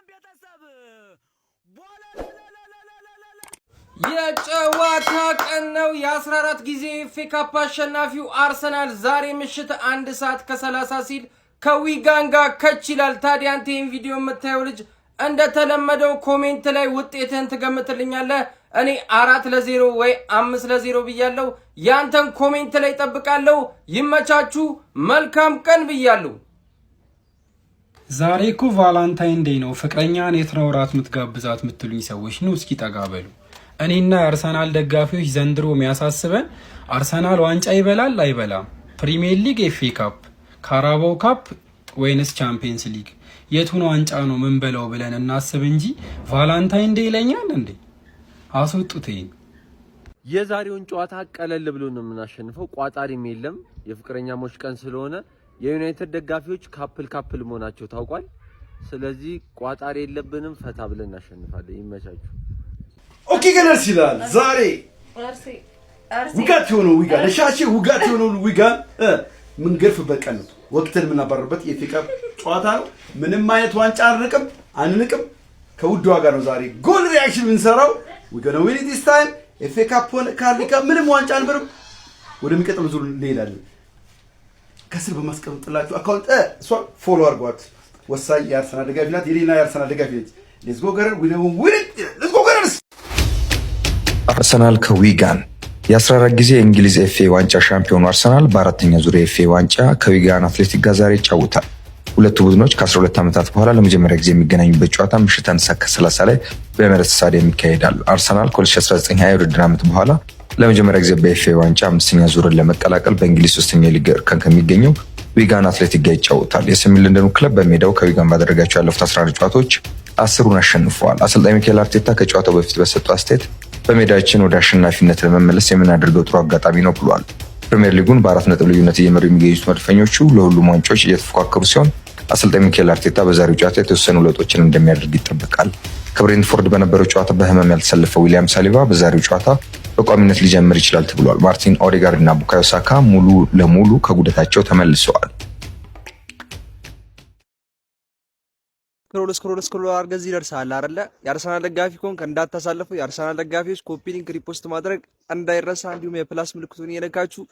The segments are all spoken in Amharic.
ቤተሰብ የጨዋታ ቀን ነው። የ14 ጊዜ ኤፍኤ ካፕ አሸናፊው አርሰናል ዛሬ ምሽት 1 ሰዓት ከ30 ሲል ከዊጋን ጋር ከች ይላል። ታዲያ አንተ ይሄን ቪዲዮ የምታየው ልጅ እንደተለመደው ኮሜንት ላይ ውጤትን ትገምትልኛለህ። እኔ 4-0 ወይ 5-0 ብያለሁ። ያንተን ኮሜንት ላይ ጠብቃለሁ። ይመቻችሁ። መልካም ቀን ብያለሁ። ዛሬ እኮ ቫላንታይን ዴይ ነው። ፍቅረኛን የት ነው ራት ምትጋብዛት ምትሉኝ ሰዎች ነው እስኪ ጠጋበሉ። እኔና የአርሰናል ደጋፊዎች ዘንድሮ የሚያሳስበን አርሰናል ዋንጫ ይበላል አይበላም፣ ፕሪሚየር ሊግ፣ ኤፍኤ ካፕ፣ ካራባው ካፕ ወይንስ ቻምፒየንስ ሊግ የቱን ዋንጫ ነው ምን በለው ብለን እናስብ እንጂ ቫላንታይን ዴይ ይለኛል እንዴ? አስወጡት። የዛሬውን ጨዋታ ቀለል ብሎ ነው የምናሸንፈው። ቋጣሪም የለም። የፍቅረኛሞች ቀን ስለሆነ የዩናይትድ ደጋፊዎች ካፕል መሆናቸው ታውቋል። ስለዚህ ቋጣሪ የለብንም። ፈታ ብለን እናሸንፋለን። ይመቻችሁ። ኦኬ ገነርስ ይላል ዛሬ ውጋት የሆነው ዊጋን ለሻሼ ውጋት የሆነው ዊጋን ምን ገርፍበት ቀን ነው። ወቅትን የምናባረርበት የኤፍኤ ካፕ ጨዋታ ነው። ምንም አይነት ዋንጫ አንንቅም። ከውድ ዋጋ ነው ዛሬ ጎል ሪአክሽን የምንሰራው። we gonna win it this time ኤፍኤ ካፕ ሆነ ካርሊካ ምንም ዋንጫ አንበርም። ወደሚቀጥለው ዙር እንሄዳለን። ከስር በማስቀምጥላችሁ አካውንት እሷ ፎሎ አድርጓት። ወሳኝ የአርሰናል ደጋፊ ናት። የኔና የአርሰናል ደጋፊ ነች። let's go ገረር we gonna win it let's go ገረርስ። አርሰናል ከዊጋን የ14 ጊዜ የእንግሊዝ ኤፍኤ ዋንጫ ሻምፒዮኑ አርሰናል በአራተኛ ዙር የኤፍኤ ዋንጫ ከዊጋን አትሌቲክ ጋር ዛሬ ይጫወታል። ሁለቱ ቡድኖች ከ12 ዓመታት በኋላ ለመጀመሪያ ጊዜ የሚገናኙበት ጨዋታ ምሽት 1 ሰዓት ከ30 ላይ በኤምሬትስ ስታዲየም ይካሄዳል። አርሰናል ከ2019 የውድድር ዓመት በኋላ ለመጀመሪያ ጊዜ በኤፍኤ ዋንጫ አምስተኛ ዙርን ለመቀላቀል በእንግሊዝ ሶስተኛ ሊግ እርከን ከሚገኘው ዊጋን አትሌቲክ ጋር ይጫወታል። የሰሜን ለንደኑ ክለብ በሜዳው ከዊጋን ባደረጋቸው ያለፉት 11 ጨዋታዎች 10ሩን አሸንፈዋል። አሰልጣኝ ሚኬል አርቴታ ከጨዋታው በፊት በሰጠው አስተያየት በሜዳችን ወደ አሸናፊነት ለመመለስ የምናደርገው ጥሩ አጋጣሚ ነው ብሏል። ፕሪሚየር ሊጉን በ4 ነጥብ ልዩነት እየመሩ የሚገኙት መድፈኞቹ ለሁሉም ዋንጫዎች እየተፎካከሩ ሲሆን አሰልጣኝ ሚኬል አርቴታ በዛሬው ጨዋታ የተወሰኑ ለውጦችን እንደሚያደርግ ይጠበቃል። ከብሬንትፎርድ በነበረው ጨዋታ በህመም ያልተሰለፈው ዊሊያም ሳሊባ በዛሬው ጨዋታ በቋሚነት ሊጀምር ይችላል ተብሏል። ማርቲን ኦዴጋርድ እና ቡካዮ ሳካ ሙሉ ለሙሉ ከጉዳታቸው ተመልሰዋል። ስክሮል አርገዝ ይደርሳል አይደለ? የአርሰናል ደጋፊ ኮንክ እንዳታሳልፈው። የአርሰናል ደጋፊዎች ኮፒ ሊንክ ሪፖስት ማድረግ እንዳይረሳ። እንዲሁም የፕላስ ምልክቱን እየነካችሁ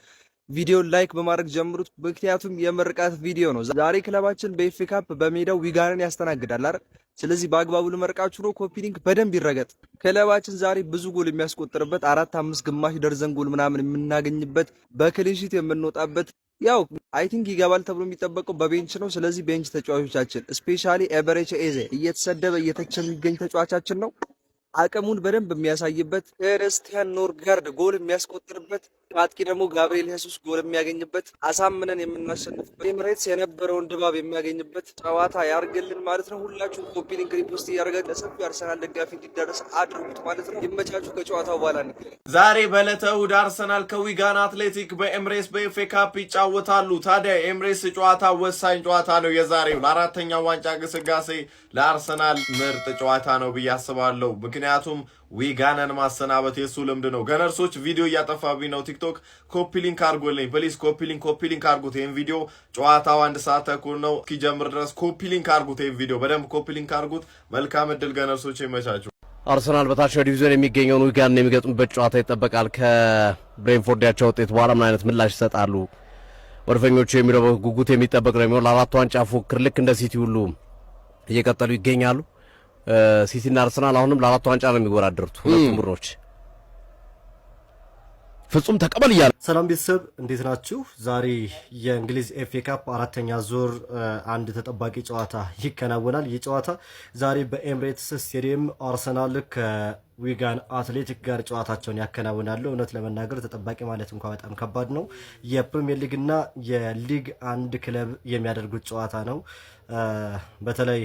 ቪዲዮን ላይክ በማድረግ ጀምሩት። ምክንያቱም የምርቃት ቪዲዮ ነው። ዛሬ ክለባችን በኤፍኤ ካፕ በሜዳው ዊጋንን ያስተናግዳል አይደል? ስለዚህ በአግባቡ ልመርቃችሁ ነው። ኮፒ ሊንክ በደንብ ይረገጥ። ክለባችን ዛሬ ብዙ ጎል የሚያስቆጥርበት 4-5 ግማሽ ደርዘን ጎል ምናምን የምናገኝበት በክሊንሺት የምንወጣበት ያው አይ ቲንክ ይገባል ተብሎ የሚጠበቀው በቤንች ነው። ስለዚህ ቤንች ተጫዋቾቻችን ስፔሻሊ ኤቨሬቺ ኤዜ እየተሰደበ እየተቸ የሚገኝ ተጫዋቻችን ነው። አቅሙን በደንብ የሚያሳይበት ክርስቲያን ኖርጋርድ ጎል የሚያስቆጥርበት አጥቂ ደግሞ ጋብሪኤል ሄሱስ ጎል የሚያገኝበት አሳምነን የምናሸንፍበት ኤምሬትስ የነበረውን ድባብ የሚያገኝበት ጨዋታ ያርግልን ማለት ነው። ሁላችሁም ኮፒ ሊንክ ሪፖስት እያደረጋችሁ ለሰፊው አርሰናል ደጋፊ እንዲደርስ አድርጉት ማለት ነው። ይመቻችሁ። ከጨዋታው በኋላ እንገናኝ። ዛሬ በዕለተ እሑድ አርሰናል ከዊጋን አትሌቲክ በኤምሬትስ በኤፍኤ ካፕ ይጫወታሉ። ታዲያ ኤምሬትስ ጨዋታ ወሳኝ ጨዋታ ነው። የዛሬው ለአራተኛው ዋንጫ ግስጋሴ ለአርሰናል ምርጥ ጨዋታ ነው ብዬ አስባለሁ። ምክንያቱም ዊጋንን ማሰናበት የሱ ልምድ ነው። ገነርሶች ቪዲዮ እያጠፋብኝ ነው። ቲክቶክ ኮፒ ሊንክ አድርጎልኝ ፕሊዝ፣ ኮፒ ሊንክ አድርጉት። ይሄን ቪዲዮ ጨዋታው 1 ሰዓት ተኩል ነው እስኪጀምር ድረስ ኮፒ ሊንክ አድርጉት። ይሄን ቪዲዮ በደንብ ኮፒ ሊንክ አድርጉት። መልካም እድል ገነርሶች፣ ይመቻችሁ። አርሰናል በታችኛው ዲቪዥን የሚገኘውን ዊጋንን የሚገጥሙበት ጨዋታ ይጠበቃል። ከብሬንትፎርድ ያቻ ውጤት በኋላ ምን አይነት ምላሽ ይሰጣሉ ወርፈኞቹ የሚለው ጉጉት የሚጠበቅ ነው የሚሆነው። ለአራት ዋንጫ ፉክክር ልክ እንደ ሲቲ ሁሉ እየቀጠሉ ይገኛሉ። ሲቲ እና አርሰናል አሁንም ለአራት ዋንጫ ነው የሚወዳደሩት ሁለቱም ቡድኖች። ፍጹም ተቀበል ይያል። ሰላም ቤተሰብ እንዴት ናችሁ? ዛሬ የእንግሊዝ ኤፍኤ ካፕ አራተኛ ዙር አንድ ተጠባቂ ጨዋታ ይከናወናል። ይህ ጨዋታ ዛሬ በኤምሬትስ ስቴዲየም አርሰናል ከዊጋን አትሌቲክ ጋር ጨዋታቸውን ያከናውናሉ። እውነት ለመናገር ተጠባቂ ማለት እንኳን በጣም ከባድ ነው። የፕሪሚየር ሊግ እና የሊግ አንድ ክለብ የሚያደርጉት ጨዋታ ነው። በተለይ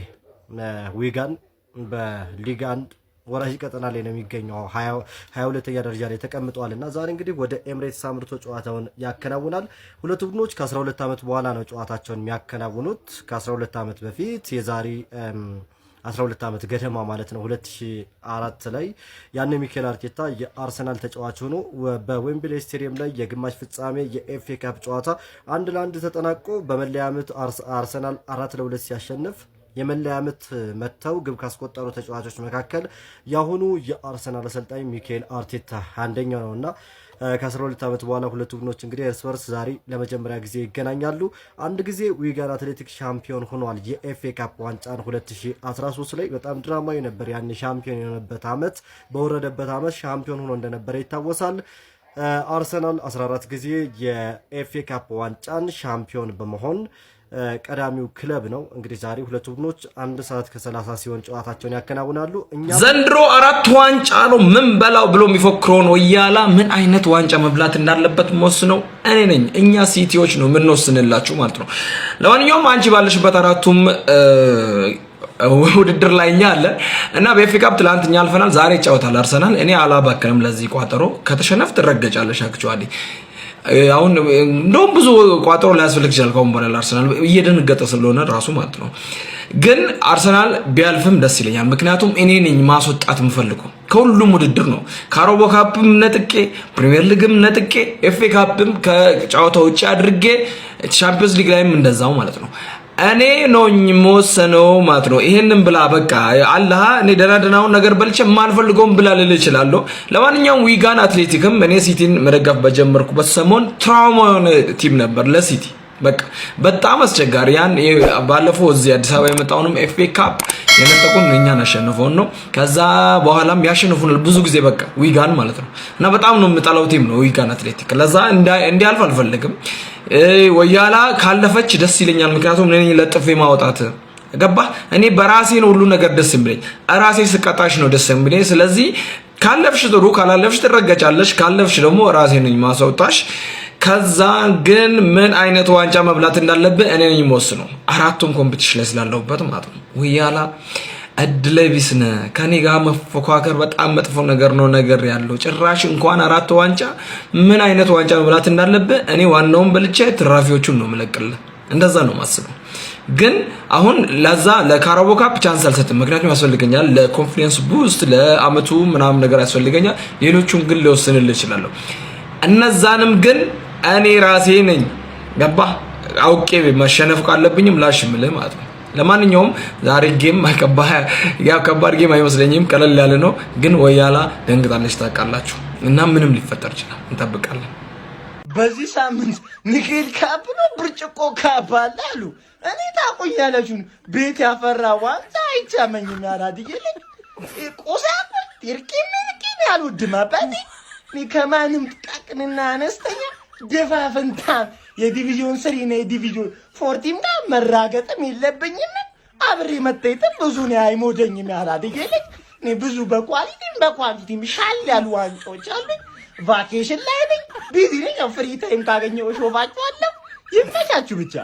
ዊጋን በሊግ አንድ ወራጅ ቀጠና ላይ ነው የሚገኘው 22ኛ ደረጃ ላይ ተቀምጧል እና ዛሬ እንግዲህ ወደ ኤምሬትስ አምርቶ ጨዋታውን ያከናውናል። ሁለቱ ቡድኖች ከ12 ዓመት በኋላ ነው ጨዋታቸውን የሚያከናውኑት። ከ12 ዓመት በፊት የዛሬ 12 ዓመት ገደማ ማለት ነው 2004 ላይ ያን ሚኬል አርቴታ የአርሰናል ተጫዋች ሆኖ በዌምብሌ ስቴዲየም ላይ የግማሽ ፍጻሜ የኤፍኤ ካፕ ጨዋታ 1-1 ተጠናቆ በመለያ ምት አርሰናል 4-2 ሲያሸንፍ የመለያ ምት መተው ግብ ካስቆጠሩ ተጫዋቾች መካከል ያሁኑ የአርሰናል አሰልጣኝ ሚካኤል አርቴታ አንደኛው ነውና ከ12 ዓመት በኋላ ሁለቱ ቡድኖች እንግዲህ እርስ በርስ ዛሬ ለመጀመሪያ ጊዜ ይገናኛሉ። አንድ ጊዜ ዊጋን አትሌቲክ ሻምፒዮን ሆኗል። የኤፍኤ ካፕ ዋንጫን 2013 ላይ በጣም ድራማዊ ነበር። ያን ሻምፒዮን የሆነበት ዓመት በወረደበት ዓመት ሻምፒዮን ሆኖ እንደነበረ ይታወሳል። አርሰናል 14 ጊዜ የኤፍኤ ካፕ ዋንጫን ሻምፒዮን በመሆን ቀዳሚው ክለብ ነው። እንግዲህ ዛሬ ሁለቱ ቡድኖች 1 ሰዓት ከ30 ሲሆን ጨዋታቸውን ያከናውናሉ። ዘንድሮ 4 ዋንጫ ነው ምን በላው ብሎ የሚፎክረው ነው እያላ ምን አይነት ዋንጫ መብላት እንዳለበት ወስነው እኔ ነኝ እኛ ሲቲዎች ነው ምን ወስንላችሁ ማለት ነው። ለማንኛውም አንቺ ባለሽበት 4ቱም ውድድር ላይ እኛ አለ እና በኤፍኤ ካፕ ትላንትኛ አልፈናል። ዛሬ ይጫወታል አርሰናል። እኔ አላባከንም ለዚህ ቋጠሮ ከተሸነፍ ትረገጫለሽ አክቹአሊ አሁን እንደውም ብዙ ቋጠሮ ላይ ያስፈልግ ይችላል ካሁን በኋላ አርሰናል እየደነገጠ ስለሆነ ራሱ ማለት ነው። ግን አርሰናል ቢያልፍም ደስ ይለኛል። ምክንያቱም እኔ ነኝ ማስወጣት የምፈልገው ከሁሉም ውድድር ነው። ካሮቦ ካፕም ነጥቄ ፕሪሚየር ሊግም ነጥቄ ኤፍኤ ካፕም ከጨዋታው ውጪ አድርጌ ቻምፒየንስ ሊግ ላይም እንደዛው ማለት ነው። እኔ ነኝ የምወሰነው ማለት ነው። ይሄንን ብላ በቃ አላህ እኔ ደናደናውን ነገር በልቼ ማልፈልገውን ብላ ልል እችላለሁ። ለማንኛውም ዊጋን አትሌቲክም እኔ ሲቲን መደገፍ በጀመርኩበት ሰሞን ትራውማ የሆነ ቲም ነበር ለሲቲ በቃ በጣም አስቸጋሪ ያን ባለፈው እዚህ አዲስ አበባ የመጣውንም ኤፍኤ ካፕ የነጠቁን እኛን አሸንፈውን ነው። ከዛ በኋላም ያሸንፉናል ብዙ ጊዜ በቃ ዊጋን ማለት ነው። እና በጣም ነው የምጠላው ቲም ነው ዊጋን አትሌቲክ። ለዛ እንዲያልፍ አልፈልግም። ወያላ ካለፈች ደስ ይለኛል። ምክንያቱም እኔ ለጥፌ ማውጣት ገባ እኔ በራሴ ነው ሁሉ ነገር ደስ የሚለኝ ራሴ ስቀጣሽ ነው ደስ የሚለኝ። ስለዚህ ካለፍሽ ጥሩ ካላለፍሽ ትረገጫለሽ። ካለፍሽ ደግሞ ራሴ ነኝ ማስወጣሽ። ከዛ ግን ምን አይነት ዋንጫ መብላት እንዳለብህ እኔ ነኝ የምወስነው 4ቱም ኮምፒቲሽን ላይ ስላለሁበት ማለት ነው። ወያላ እድለቢስነ ከኔ ጋር መፎካከር በጣም መጥፎ ነገር ነው ነገር ያለው ጭራሽ እንኳን 4 ዋንጫ ምን አይነት ዋንጫ መብላት እንዳለብህ እኔ ዋናውን በልቼ ትራፊዎቹን ነው የምለቅልህ። እንደዛ ነው ማስበው። ግን አሁን ለዛ ለካራቦ ካፕ ቻንስ አልሰጥም። ምክንያቱም ያስፈልገኛል ለኮንፊደንስ ቡስት ለአመቱ ምናምን ነገር ያስፈልገኛል። ሌሎቹን ግን ልወስንልህ እችላለሁ። እነዛንም ግን እኔ ራሴ ነኝ ገባ አውቄ መሸነፍ ካለብኝም ላሽምልህ ማለት ነው። ለማንኛውም ዛሬ ጌም ከባድ ጌም አይመስለኝም ቀለል ያለ ነው። ግን ወያላ ደንግጣለች ታውቃላችሁ። እና ምንም ሊፈጠር ይችላል እንጠብቃለን። በዚህ ሳምንት ሚካኤል ካፕ ነው ብርጭቆ ካፕ አሉ። እኔ ታቆኛላችሁ ቤት ያፈራ ዋንጫ አይቻመኝም ያራድየለ ቆሳቁ ትርኪም ያልወድም አባቴ ከማንም ጥቃቅንና አነስተኛ ደፋፍንታ የዲቪዥን 3 እና የዲቪዥን 4 ቲም ጋር መራገጥም የለብኝም። አብሬ መጣይተም ብዙ ነው አይሞደኝም ያራድየለ እኔ ብዙ በኳሊቲም ሻል ያሉ ዋንጫዎች አሉ። ቫኬሽን ላይ ነኝ ቢዚ ነኝ። ፍሪ ታይም ካገኘው ሾፋችኋለሁ። ይመቻችሁ ብቻ።